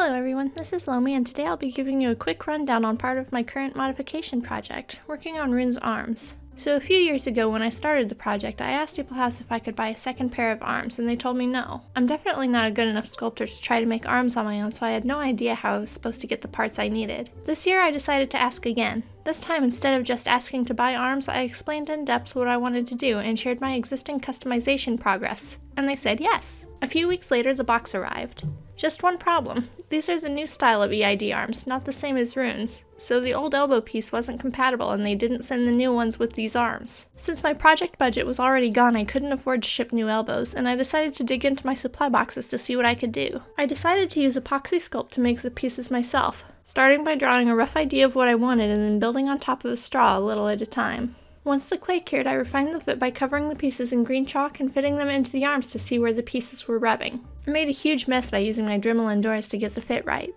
Hello everyone, this is Lomi, and today I'll be giving you a quick rundown on part of my current modification project, working on Rune's arms. So a few years ago when I started the project, I asked Peoplehouse if I could buy a second pair of arms, and they told me no. I'm definitely not a good enough sculptor to try to make arms on my own, so I had no idea how I was supposed to get the parts I needed. This year I decided to ask again. This time, instead of just asking to buy arms, I explained in depth what I wanted to do and shared my existing customization progress, and they said yes. A few weeks later, the box arrived. Just one problem. These are the new style of EID arms, not the same as Rune's, so the old elbow piece wasn't compatible and they didn't send the new ones with these arms. Since my project budget was already gone, I couldn't afford to ship new elbows, and I decided to dig into my supply boxes to see what I could do. I decided to use epoxy sculpt to make the pieces myself, starting by drawing a rough idea of what I wanted and then building on top of a straw a little at a time. Once the clay cured, I refined the fit by covering the pieces in green chalk and fitting them into the arms to see where the pieces were rubbing. I made a huge mess by using my Dremel and doors to get the fit right.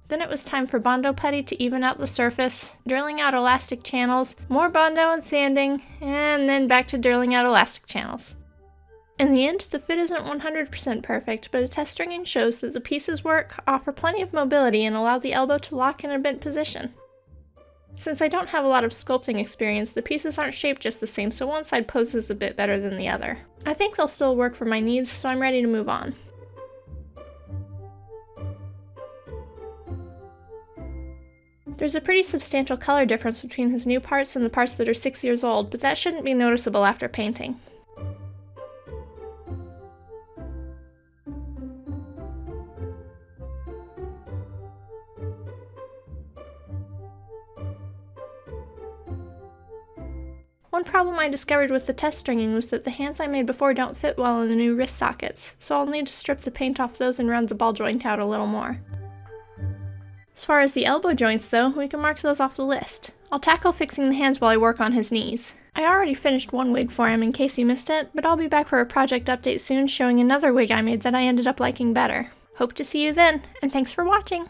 Then it was time for Bondo putty to even out the surface, drilling out elastic channels, more Bondo and sanding, and then back to drilling out elastic channels. In the end, the fit isn't 100% perfect, but a test stringing shows that the pieces work, offer plenty of mobility, and allow the elbow to lock in a bent position. Since I don't have a lot of sculpting experience, the pieces aren't shaped just the same, so one side poses a bit better than the other. I think they'll still work for my needs, so I'm ready to move on. There's a pretty substantial color difference between his new parts and the parts that are 6 years old, but that shouldn't be noticeable after painting. One problem I discovered with the test stringing was that the hands I made before don't fit well in the new wrist sockets, so I'll need to strip the paint off those and round the ball joint out a little more. As far as the elbow joints though, we can mark those off the list. I'll tackle fixing the hands while I work on his knees. I already finished one wig for him in case you missed it, but I'll be back for a project update soon showing another wig I made that I ended up liking better. Hope to see you then, and thanks for watching!